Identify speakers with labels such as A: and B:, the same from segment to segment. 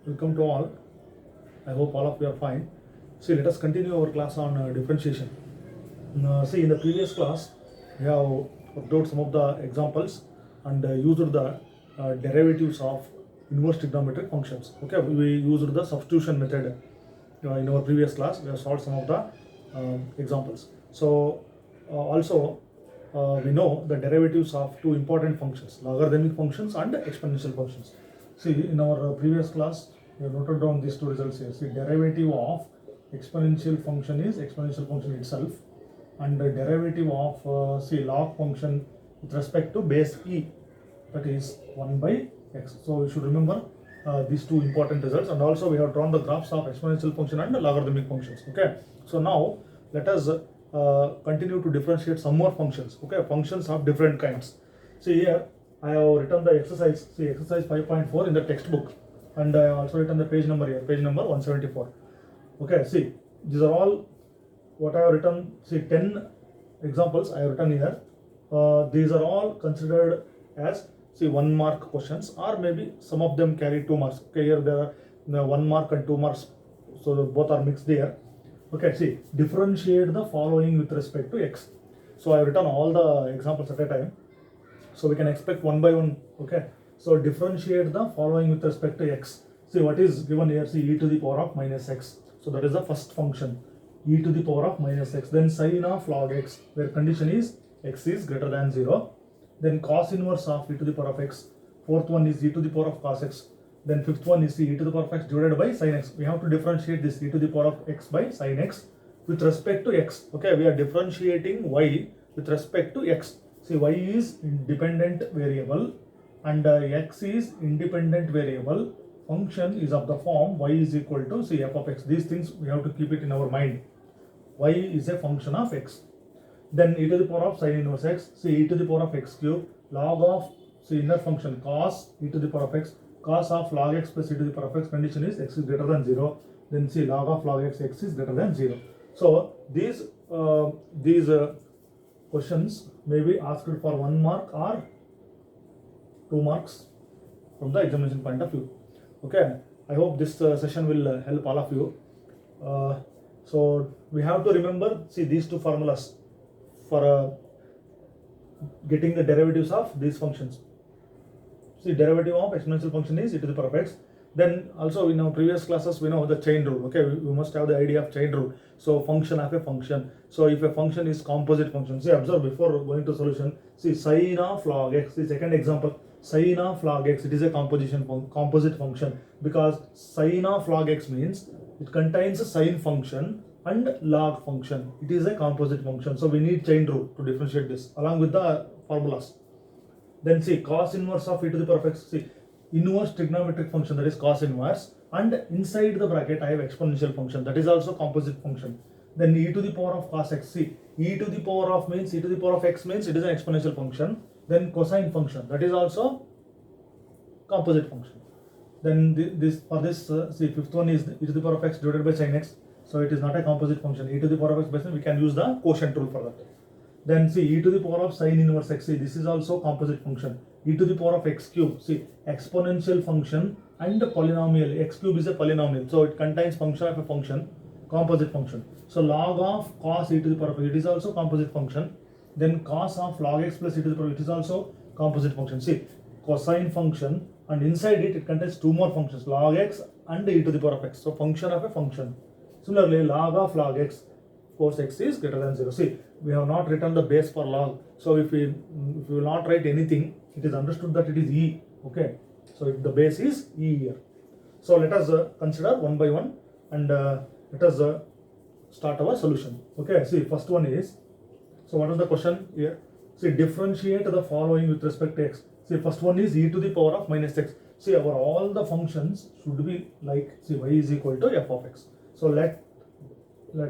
A: Welcome to all. I hope all of you are fine. See, let us continue our class on differentiation. See, in the previous class, we have worked out some of the examples and used the derivatives of inverse trigonometric functions. Okay, we used the substitution method in our previous class. We have solved some of the examples. So, we know the derivatives of two important functions, logarithmic functions and exponential functions. See, in our previous class, we have noted down these two results here. See, derivative of exponential function is exponential function itself, and the derivative of log function with respect to base e, that is 1 by x. So you should remember these two important results, and also we have drawn the graphs of exponential function and logarithmic functions. Okay, so now let us continue to differentiate some more functions. Okay, functions of different kinds. See, here I have written the exercise. See, exercise 5.4 in the textbook, and I have also written the page number here, page number 174. Okay, see, these are all what I have written. See, 10 examples I have written here. These are all considered as 1 mark questions, or maybe some of them carry 2 marks. Okay, here there are 1 mark and 2 marks, so both are mixed here. Okay, see, differentiate the following with respect to x. So I have written all the examples at a time, so we can expect one by one. Okay, so differentiate the following with respect to x. See, what is given here? See, e to the power of minus x. So that is the first function, e to the power of minus x. Then sine of log x, where condition is x is greater than 0. Then cos inverse of e to the power of x. Fourth one is e to the power of cos x. Then fifth one is e to the power of x divided by sin x. We have to differentiate this e to the power of x by sin x with respect to x. Okay, we are differentiating y with respect to x. See, y is dependent variable and x is independent variable. Function is of the form y is equal to f of x. These things we have to keep it in our mind. Y is a function of x. Then e to the power of sin inverse x. See, e to the power of x cube log of inner function cos e to the power of x, cos of log x plus e to the power of x. Condition is x is greater than 0. Then see, log of log x, x is greater than 0. So these questions may be asked for 1 mark or 2 marks from the examination point of view. Okay, I hope this session will help all of you. So we have to remember, see, these two formulas for getting the derivatives of these functions. See, derivative of exponential function is e to the power of x. Then also in our previous classes we know the chain rule. Okay, we must have the idea of chain rule. So function of a function. So if a function is composite function, see, observe before going to solution. See, sine of log x, the second example, sine of log x, it is a composite function, because sine of log x means it contains a sine function and log function. It is a composite function. So we need chain rule to differentiate this along with the formulas. Then see, cos inverse of e to the power of x. See, inverse trigonometric function, that is cos inverse, and inside the bracket I have exponential function, that is also composite function. Then e to the power of cos x. See, e to the power of means e to the power of x means it is an exponential function. Then cosine function, that is also composite function. Then see, fifth one is e to the power of x divided by sin x. So it is not a composite function. E to the power of x by sin, we can use the quotient rule for that. Then see, e to the power of sin inverse x. See, this is also composite function. E to the power of x cube. See, exponential function and polynomial. X cube is a polynomial, so it contains function of a function, composite function. So log of cos e to the power of x, it is also composite function. Then cos of log x plus e to the power, it is also composite function. See, cosine function, and inside it contains 2 more functions, log x and e to the power of x. So function of a function. Similarly, log of log x, of course x is greater than 0. See, we have not written the base for log. So if we will not write anything, it is understood that it is e. Okay, so the base is e here. So let us consider one by one, and let us start our solution. Okay, see, first one is, so what is the question here? See, differentiate the following with respect to x. See, first one is e to the power of minus x. See, our all the functions should be like, see, y is equal to f of x. So let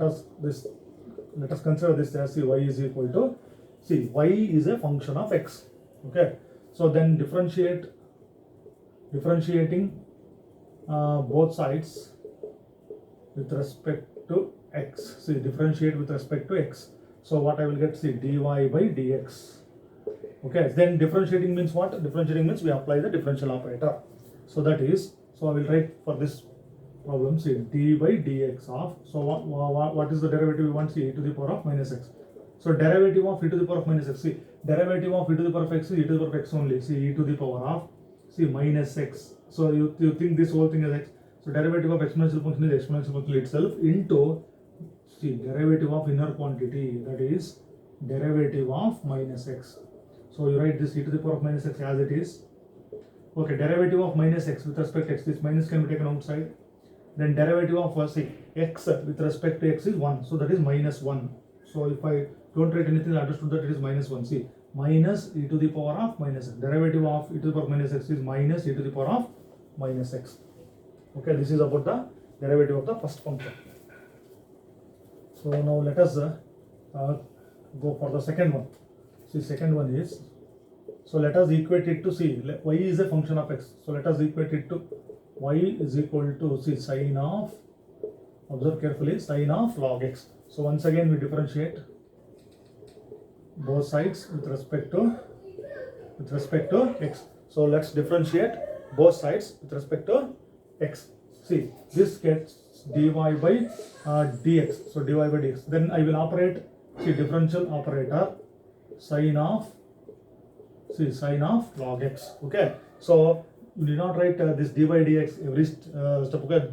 A: us consider this as, see, y is equal to, see, y is a function of x. Okay, so then differentiating both sides with respect to x. See, differentiate with respect to x. So what I will get, see, dy by dx. Okay, then differentiating means what? Differentiating means we apply the differential operator. So that is, So I will write for this problem, see d by dx of, so what is the derivative we want? See e to the power of minus x. So derivative of e to the power of minus x, see derivative of e to the power of x is e to the power of x only, see e to the power of, see minus x. So you think this whole thing is x. So derivative of exponential function is exponential function itself into, see derivative of inner quantity, that is derivative of minus x. So you write this e to the power of minus x as it is. Okay, derivative of minus x with respect to x, this minus can be taken outside. Then derivative of see x with respect to x is 1, so that is minus 1. So if I don't write anything, I understood that it is minus 1. See, minus e to the power of minus x. Derivative of e to the power of minus x is minus e to the power of minus x. Okay, this is about the derivative of the first function. So now let us go for the second one. See, second one is, so let us equate it to, see y is a function of x. So let us equate it to y is equal to, see sine of, observe carefully, sine of log x. So once again we differentiate both sides with respect to x. So let's differentiate both sides with respect to x. See, this gets dy by dx. So dy by dx. Then I will operate, see differential operator, sine of, see sine of log x. Okay. So you need not write this dy by dx every step. Okay.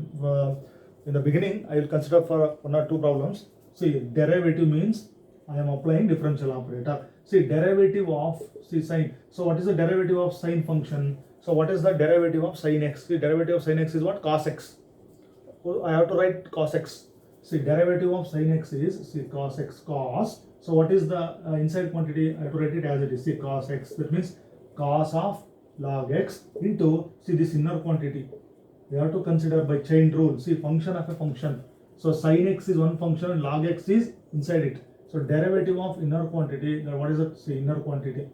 A: In the beginning, I will consider for one or two problems. See, derivative means I am applying differential operator. See, derivative of, see sine. So what is the derivative of sine function? So what is the derivative of sine x? See, derivative of sine x is what? Cos x. So I have to write cos x. See, derivative of sine x is, see cos x, cos. So what is the inside quantity? I have to write it as it is. See, cos x. That means cos of log x into, see this inner quantity. We have to consider by chain rule. See, function of a function. So sin x is one function and log x is inside it. So derivative of inner quantity, what is it? See, inner quantity.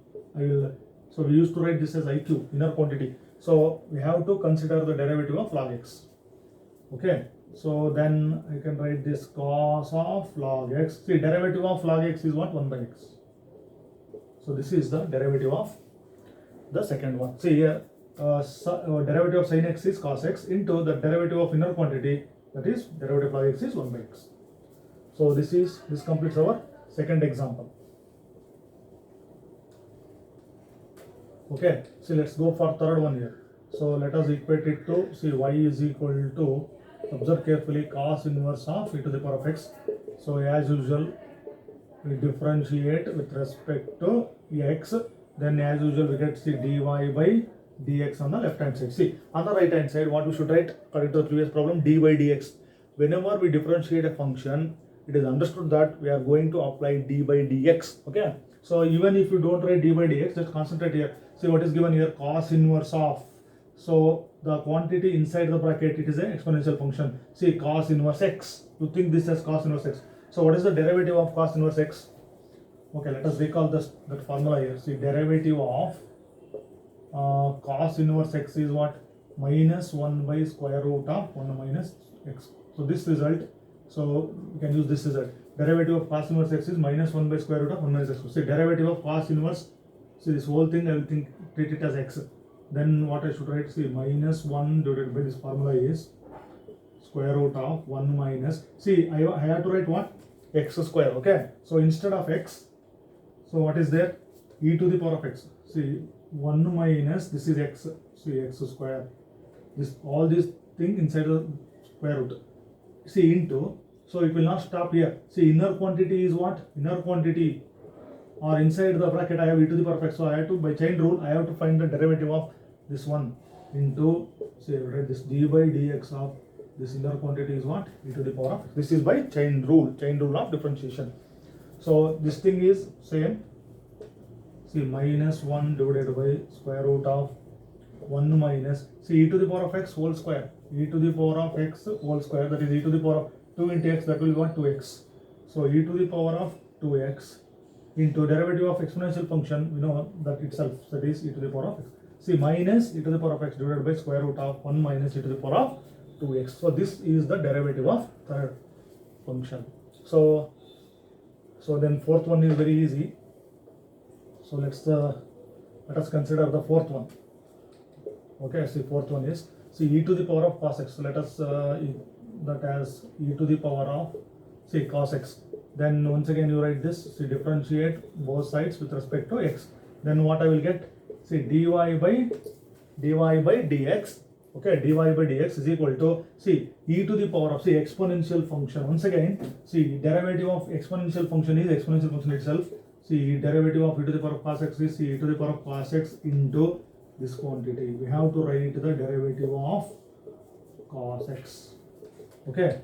A: So we used to write this as IQ, inner quantity. So we have to consider the derivative of log x. Okay. So then I can write this cos of log x. See, derivative of log x is what? 1 by x. So this is the derivative of the second one. See here, derivative of sin x is cos x into the derivative of inner quantity, that is derivative of log x is 1 by x. So this completes our second example. Okay, so let's go for third one here. So let us equate it to, see y is equal to, observe carefully, cos inverse of e to the power of x. So as usual, we differentiate with respect to x. Then as usual we get, see dy by dx on the left hand side. See, on the right hand side what we should write according to the previous problem, d by dx. Whenever we differentiate a function, it is understood that we are going to apply d by dx. Okay, so even if you don't write d by dx, just concentrate here. See what is given here, cos inverse of. So the quantity inside the bracket, it is an exponential function. See, cos inverse x. You think this as cos inverse x. So what is the derivative of cos inverse x? Okay, let us recall that formula here. See, derivative of cos inverse x is what? Minus 1 by square root of 1 minus x. So this result, so you can use this result. Derivative of cos inverse x is minus 1 by square root of 1 minus x. See, derivative of cos inverse, see this whole thing I will treat it as x. Then what I should write, see minus 1 divided by this formula is square root of 1 minus, see I have to write what? X square. Okay, so instead of x, so what is there? E to the power of x. See 1 minus, this is x, see x square. This, all this thing inside the square root. See into, so it will not stop here. See, inner quantity is what? Inner quantity, or inside the bracket I have e to the power of x. So I have to, by chain rule, I have to find the derivative of this one into, say write this d by dx of this inner quantity is what? E to the power of x. This is by chain rule of differentiation. So this thing is same. See, minus 1 divided by square root of 1 minus, see e to the power of x whole square. E to the power of x whole square, that is e to the power of 2 into x, that will be what? 2x. So e to the power of 2x into derivative of exponential function, we know that itself, that is e to the power of x. See, minus e to the power of x divided by square root of 1 minus e to the power of 2x. So this is the derivative of third function. So then fourth one is very easy. So let us consider the fourth one. Okay, see fourth one is, see e to the power of cos x. So let us that as e to the power of, see, cos x. Then once again you write this, see, differentiate both sides with respect to x. Then what I will get, see, dy by dx. Okay, dy by dx is equal to, see, e to the power of, see, exponential function. Once again, see, derivative of exponential function is exponential function itself. See, derivative of e to the power of cos x is, see, e to the power of cos x into this quantity. We have to write the derivative of cos x. Okay,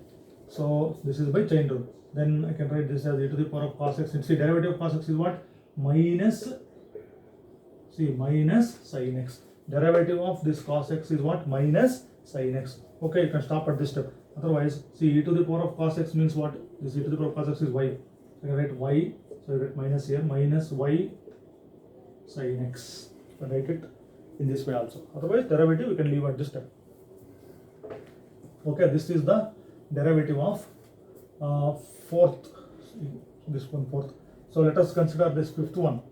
A: so this is by chain rule. Then I can write this as e to the power of cos x. See, derivative of cos x is what? Minus, see, minus sin x. Derivative of this cos x is what? Minus sin x. Okay, you can stop at this step. Otherwise, see, e to the power of cos x means what? This e to the power of cos x is y. So I can write y. So I write minus here, minus y sin x. I write it in this way also. Otherwise, derivative you can leave at this step. Okay, this is the derivative of fourth. This one fourth. So let us consider this fifth one.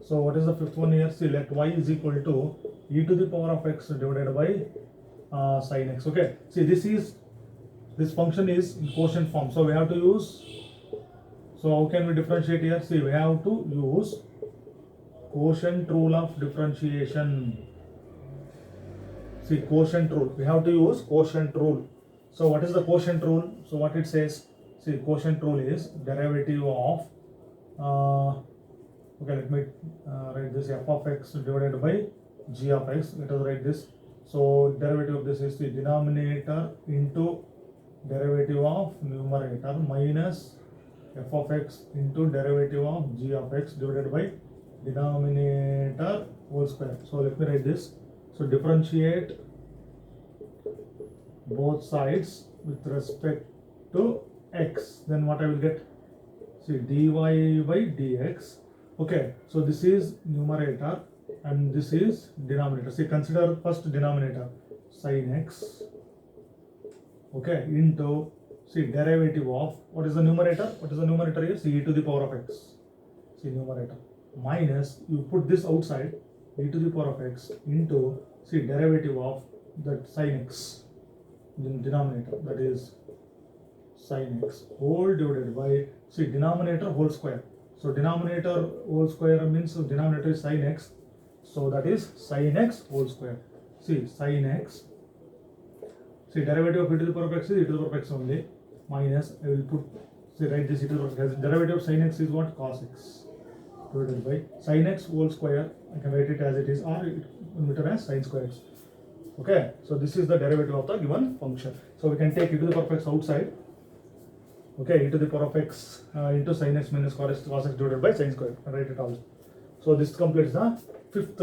A: So what is the fifth one here? See, let y is equal to e to the power of x divided by sin x. Okay. See, this function is in quotient form. So we have to use. So how can we differentiate here? See, we have to use quotient rule of differentiation. See, quotient rule. We have to use quotient rule. So what is the quotient rule? So what it says? See, quotient rule is derivative of. Okay, let me write this, f of x divided by g of x. Let us write this. So derivative of this is the denominator into derivative of numerator minus f of x into derivative of g of x divided by denominator whole square. So let me write this. So differentiate both sides with respect to x. Then what I will get? See, dy by dx. Okay, so this is numerator and this is denominator. See, consider first denominator, sin x. Okay, into, see, derivative of, what is the numerator? What is the numerator here? See, e to the power of x. See, numerator. Minus, you put this outside, e to the power of x into, see, derivative of that sin x, denominator, that is sin x, whole divided by, see, denominator whole square. So denominator whole square means denominator is sin x. So that is sin x whole square. See, sin x. See, derivative of e to the power of x is e to the power of x only. Minus, I will put, see, write this e to the power of x. Derivative of sin x is what? Cos x. Divided by sin x whole square. I can write it as it is, or written as sin square x. Okay, so this is the derivative of the given function. So we can take e to the power of x outside. Okay, e to the power of x into sin x minus cos x divided by sin square. I write it also. So this completes the fifth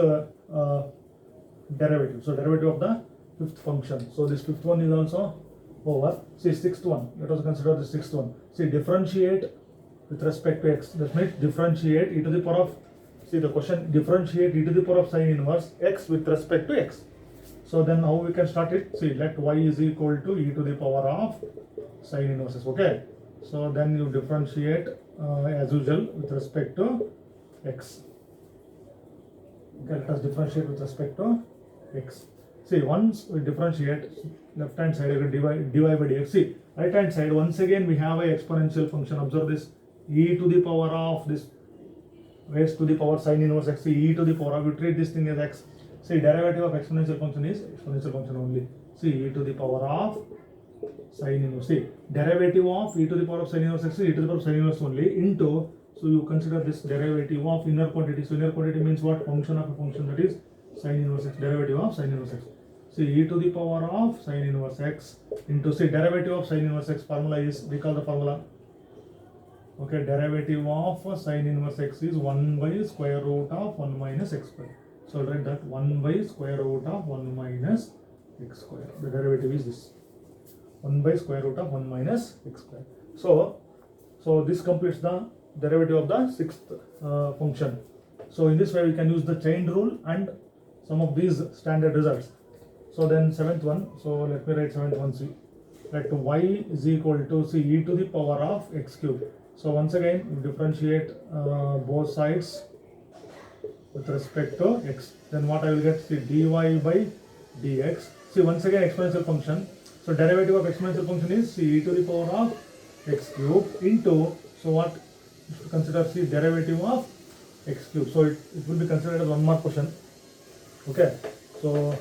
A: derivative. So derivative of the fifth function. So this fifth one is also over. See, sixth one. Let us consider the sixth one. See, differentiate with respect to x. That means differentiate e to the power of. See, the question, differentiate e to the power of sin inverse x with respect to x. So then how we can start it? See, let y is equal to e to the power of sin inverse x. Okay. So then you differentiate as usual with respect to x. Okay, let us differentiate with respect to x. See, once we differentiate, left hand side you can dy by dx. See, right hand side, once again we have a exponential function. Observe this, e to the power of this raised to the power sin inverse x. See, e to the power of, you treat this thing as x. See, derivative of exponential function is exponential function only. See, e to the power of sin inverse. See, derivative of e to the power of sin inverse x is e to the power of sin inverse only into, so you consider this derivative of inner quantity. So inner quantity means what? Function of a function, that is sin inverse x, derivative of sin inverse x. See, e to the power of sin inverse x into, see, derivative of sin inverse x formula is, recall the formula. Okay, derivative of sin inverse x is 1 by square root of 1 minus x square. So I'll write that 1 by square root of 1 minus x square. The derivative is this. 1 by square root of 1 minus x square. So this completes the derivative of the sixth function. So in this way we can use the chain rule and some of these standard results. So then seventh one, so let me write seventh one. See, let y is equal to, see, e to the power of x cube. So once again we differentiate both sides with respect to x. Then what I will get? See, dy by dx. See, once again exponential function. So derivative of exponential function is c e to the power of x cube into, so what, consider c derivative of x cube. So it will be considered as one more question. Okay, so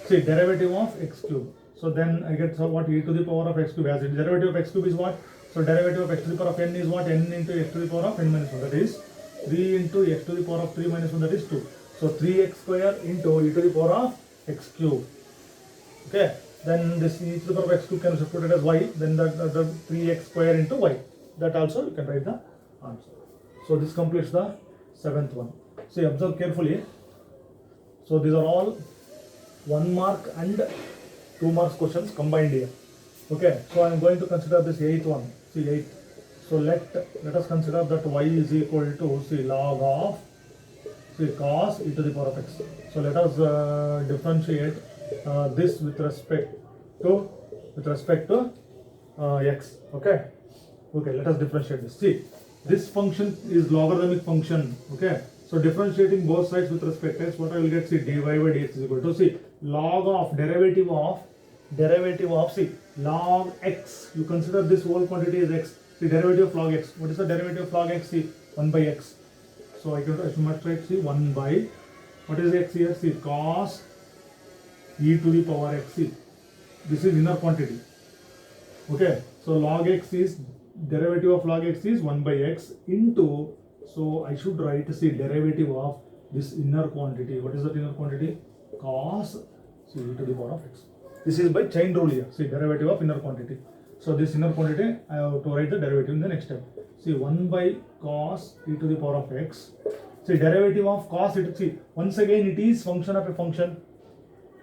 A: see derivative of x cube. So then I get, so what, e to the power of x cube, as it derivative of x cube is what? So derivative of x to the power of n is what? N into x to the power of n minus 1, that is 3 into x to the power of 3 minus 1, that is 2. So 3x square into e to the power of x cube. Okay, then this e to the power of x cube can be substituted as y, then the 3x square into y. That also you can write the answer. So this completes the 7th one. See, observe carefully. So these are all 1 mark and 2 marks questions combined here. Okay, so I am going to consider this 8th one. See, 8th. So let us consider that y is equal to, see, log of, see, cos e to the power of x. So let us differentiate this with respect to x. Okay, let us differentiate this. See, this function is logarithmic function. Okay, so differentiating both sides with respect to x, what I will get? See, dy by dx is equal to, see, log of derivative of see, log x. You consider this whole quantity as x. See, derivative of log x. What is the derivative of log x? See, 1 by x. So I must write, see, 1 by, what is x here? See, cos e to the power x. See, this is inner quantity. Okay, so log x is, derivative of log x is 1 by x into, so I should write, see, derivative of this inner quantity. What is that inner quantity? Cos, see, e to the power of x. This is by chain rule here. See, derivative of inner quantity. So this inner quantity, I have to write the derivative in the next step. See, 1 by cos e to the power of x. See, derivative of cos e to, see, once again it is function of a function.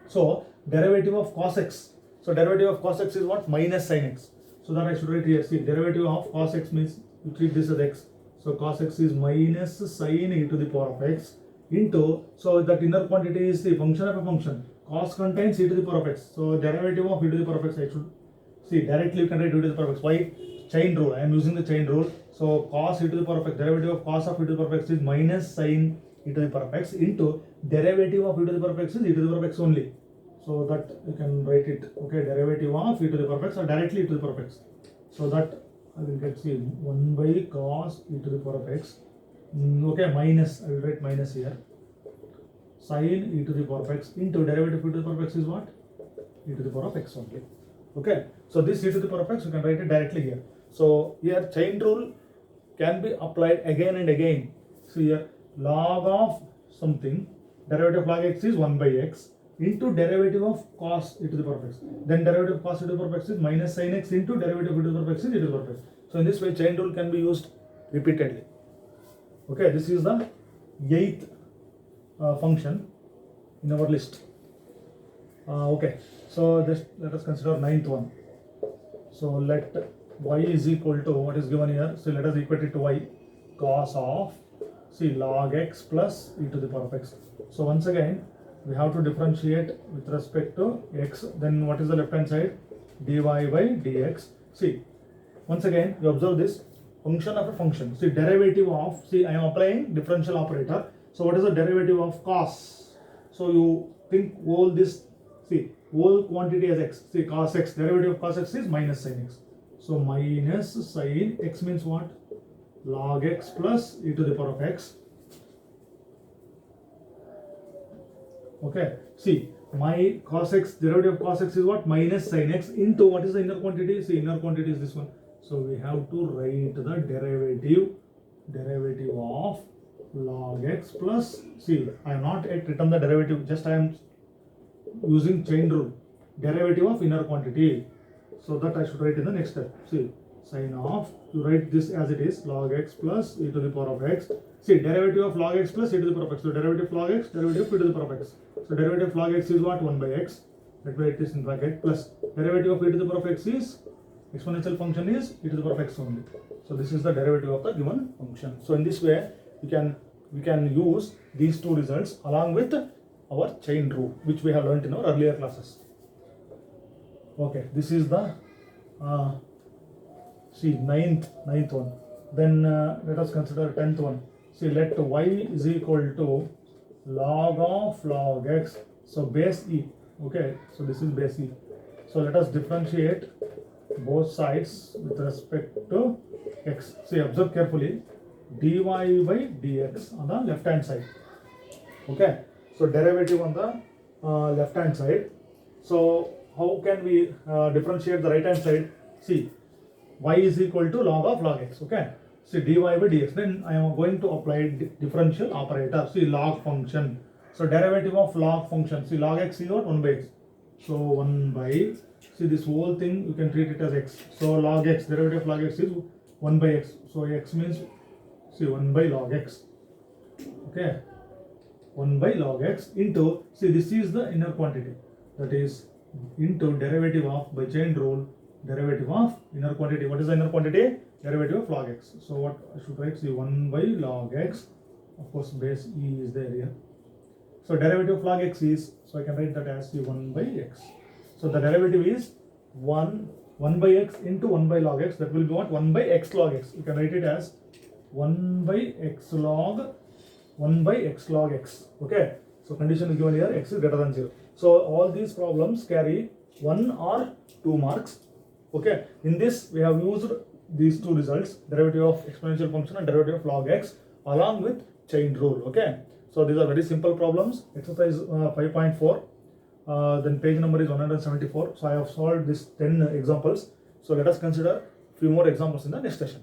A: So derivative of cos x. So derivative of cos x is what? Minus sin x. So that I should write here. See, derivative of cos x means you treat this as x. So cos x is minus sin e to the power of x into, so that inner quantity is the function of a function. Cos contains e to the power of x. So derivative of e to the power of x, I should, see, directly you can write e to the power of x. Why? Chain rule. I am using the chain rule. So cos e to the power of x, derivative of cos of e to the power of x is minus sin e to the power of x into derivative of e to the power of x is e to the power of x only. So that you can write it. Okay, derivative of e to the power of x or directly e to the power of x. So that I will get, see, 1 by cos e to the power of x. Okay, minus, I will write minus here. Sin e to the power of x into derivative of e to the power of x is what? E to the power of x only. Okay, so this e to the power of x you can write it directly here. So here chain rule can be applied again and again. So here log of something, derivative of log x is 1 by x into derivative of cos e to the power of x. Then derivative of cos e to the power of x is minus sin x into derivative of e to the power of x is e to the power of x. So in this way chain rule can be used repeatedly. Okay, this is the 8th function in our list. Okay, so let us consider 9th one. So let y is equal to, what is given here? So let us equate it to y, cos of, see, log x plus e to the power of x. So once again we have to differentiate with respect to x. Then what is the left hand side? Dy by dx. See, once again you observe this function of a function. See, derivative of, see, I am applying differential operator. So what is the derivative of cos? So you think all this, see, whole quantity as x. See, cos x, derivative of cos x is minus sin x. So minus sin x means what? Log x plus e to the power of x. Okay, see, my cos x, derivative of cos x is what? Minus sin x into, what is the inner quantity? See, inner quantity is this one. So we have to write the derivative of log x plus, see, I am not yet written the derivative, just I am using chain rule, derivative of inner quantity. So that I should write in the next step. See, sin of, you write this as it is, log x plus e to the power of x. See, derivative of log x plus e to the power of x. So derivative of log x, derivative of e to the power of x. So derivative of log x is what? 1 by x. Let me write this in bracket, plus derivative of e to the power of x is, exponential function is e to the power of x only. So this is the derivative of the given function. So in this way we can use these two results along with our chain rule, which we have learnt in our earlier classes. Okay, this is the see, ninth one. Then let us consider 10th one. See, let y is equal to log of log x So base e. Okay, so this is base e. So let us differentiate both sides with respect to x. See, observe carefully. dy by dx on the left hand side. Okay, so derivative on the left hand side. So how can we differentiate the right hand side? See, y is equal to log x. Okay, see dy by dx. Then I am going to apply differential operator. See log function. So derivative of log function. See log x is what? 1 by x. So 1 by, see this whole thing you can treat it as x. So log x, derivative of log x is 1 by x. So x means, see 1 by log x. Okay, 1 by log x into, see this is the inner quantity, that is into derivative of, by chain rule, derivative of inner quantity. What is the inner quantity? Derivative of log x. So what I should write? See 1 by log x, of course base e is there here. So derivative of log x is, so I can write that as 1 by x. So the derivative is 1 by x into 1 by log x. That will be what? 1 by x log x. You can write it as 1 by x log 1 by x log x. Okay, so condition is given here, x is greater than 0. So all these problems carry 1 or 2 marks. Okay, in this we have used these two results, derivative of exponential function and derivative of log x, along with chain rule. Okay, so these are very simple problems. Exercise 5.4, then page number is 174. So I have solved this 10 examples. So let us consider few more examples in the next session.